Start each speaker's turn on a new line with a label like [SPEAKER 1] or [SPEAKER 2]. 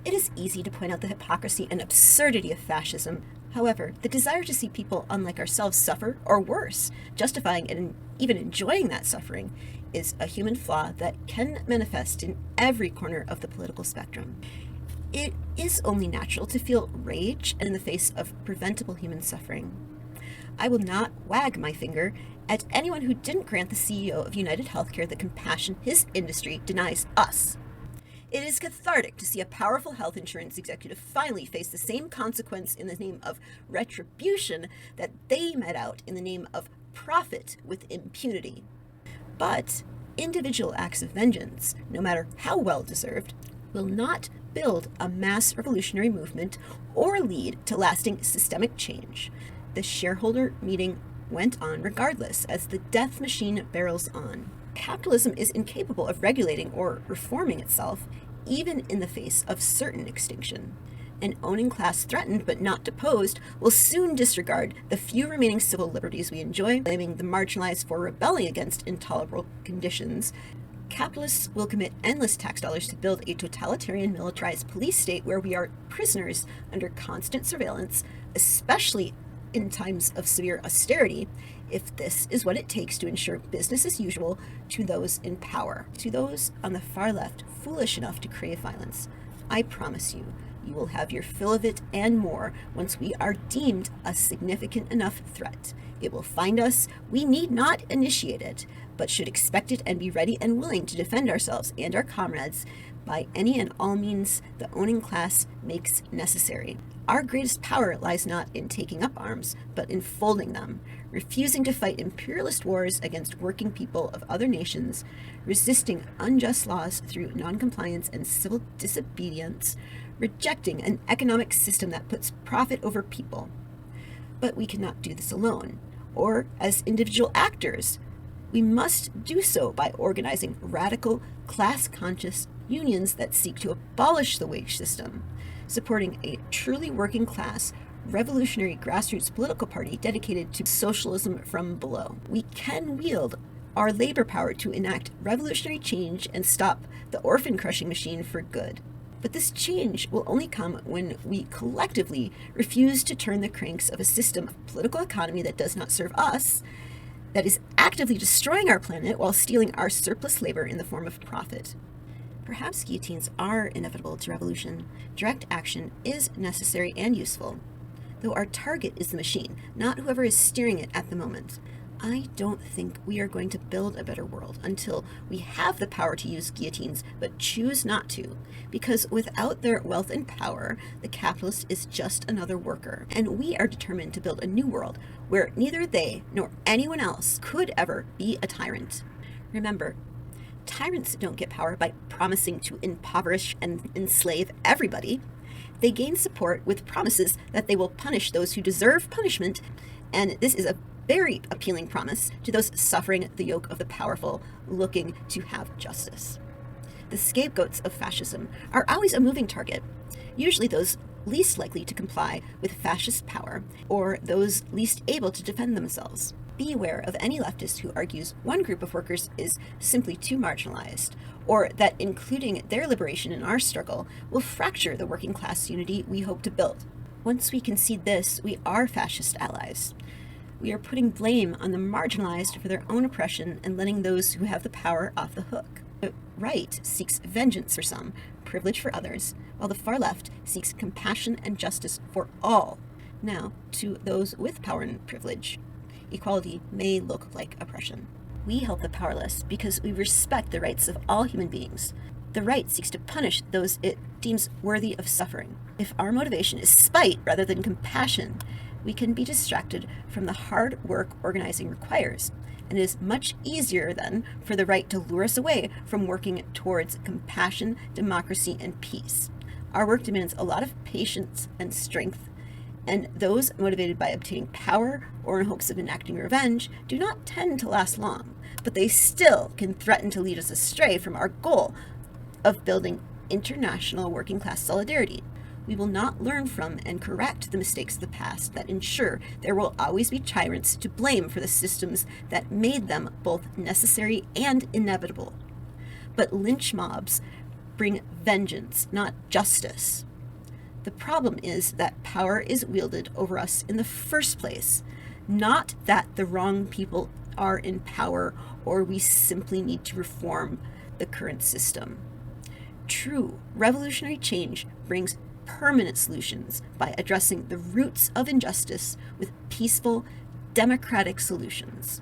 [SPEAKER 1] It is easy to point out the hypocrisy and absurdity of fascism. However, the desire to see people unlike ourselves suffer, or worse, justifying and even enjoying that suffering, is a human flaw that can manifest in every corner of the political spectrum. It is only natural to feel rage in the face of preventable human suffering. I will not wag my finger at anyone who didn't grant the CEO of United Healthcare the compassion his industry denies us. It is cathartic to see a powerful health insurance executive finally face the same consequence in the name of retribution that they met out in the name of profit with impunity. But individual acts of vengeance, no matter how well deserved, will not build a mass revolutionary movement or lead to lasting systemic change. The shareholder meeting went on regardless as the death machine barrels on. Capitalism is incapable of regulating or reforming itself, even in the face of certain extinction. An owning class threatened but not deposed will soon disregard the few remaining civil liberties we enjoy, blaming the marginalized for rebelling against intolerable conditions. Capitalists will commit endless tax dollars to build a totalitarian militarized police state where we are prisoners under constant surveillance, especially in times of severe austerity, if this is what it takes to ensure business as usual to those in power. To those on the far left foolish enough to crave violence, I promise you, you will have your fill of it and more once we are deemed a significant enough threat. It will find us. We need not initiate it, but should expect it and be ready and willing to defend ourselves and our comrades by any and all means the owning class makes necessary. Our greatest power lies not in taking up arms, but in folding them, refusing to fight imperialist wars against working people of other nations, resisting unjust laws through noncompliance and civil disobedience, rejecting an economic system that puts profit over people. But we cannot do this alone, or as individual actors. We must do so by organizing radical, class-conscious unions that seek to abolish the wage system, supporting a truly working class, revolutionary grassroots political party dedicated to socialism from below. We can wield our labor power to enact revolutionary change and stop the orphan-crushing machine for good. But this change will only come when we collectively refuse to turn the cranks of a system of political economy that does not serve us, that is actively destroying our planet while stealing our surplus labor in the form of profit. Perhaps guillotines are inevitable to revolution. Direct action is necessary and useful, though our target is the machine, not whoever is steering it at the moment. I don't think we are going to build a better world until we have the power to use guillotines, but choose not to, because without their wealth and power, the capitalist is just another worker, and we are determined to build a new world where neither they nor anyone else could ever be a tyrant. Remember, tyrants don't get power by promising to impoverish and enslave everybody. They gain support with promises that they will punish those who deserve punishment, and this is a very appealing promise to those suffering the yoke of the powerful, looking to have justice. The scapegoats of fascism are always a moving target, usually those least likely to comply with fascist power, or those least able to defend themselves. Beware of any leftist who argues one group of workers is simply too marginalized, or that including their liberation in our struggle will fracture the working class unity we hope to build. Once we concede this, we are fascist allies. We are putting blame on the marginalized for their own oppression and letting those who have the power off the hook. The right seeks vengeance for some, privilege for others, while the far left seeks compassion and justice for all. Now, to those with power and privilege, equality may look like oppression. We help the powerless because we respect the rights of all human beings. The right seeks to punish those it deems worthy of suffering. If our motivation is spite rather than compassion, we can be distracted from the hard work organizing requires, and it is much easier then for the right to lure us away from working towards compassion, democracy, and peace. Our work demands a lot of patience and strength, and those motivated by obtaining power or in hopes of enacting revenge do not tend to last long, but they still can threaten to lead us astray from our goal of building international working class solidarity. We will not learn from and correct the mistakes of the past that ensure there will always be tyrants to blame for the systems that made them both necessary and inevitable. But lynch mobs bring vengeance, not justice. The problem is that power is wielded over us in the first place, not that the wrong people are in power or we simply need to reform the current system. True revolutionary change brings permanent solutions by addressing the roots of injustice with peaceful, democratic solutions.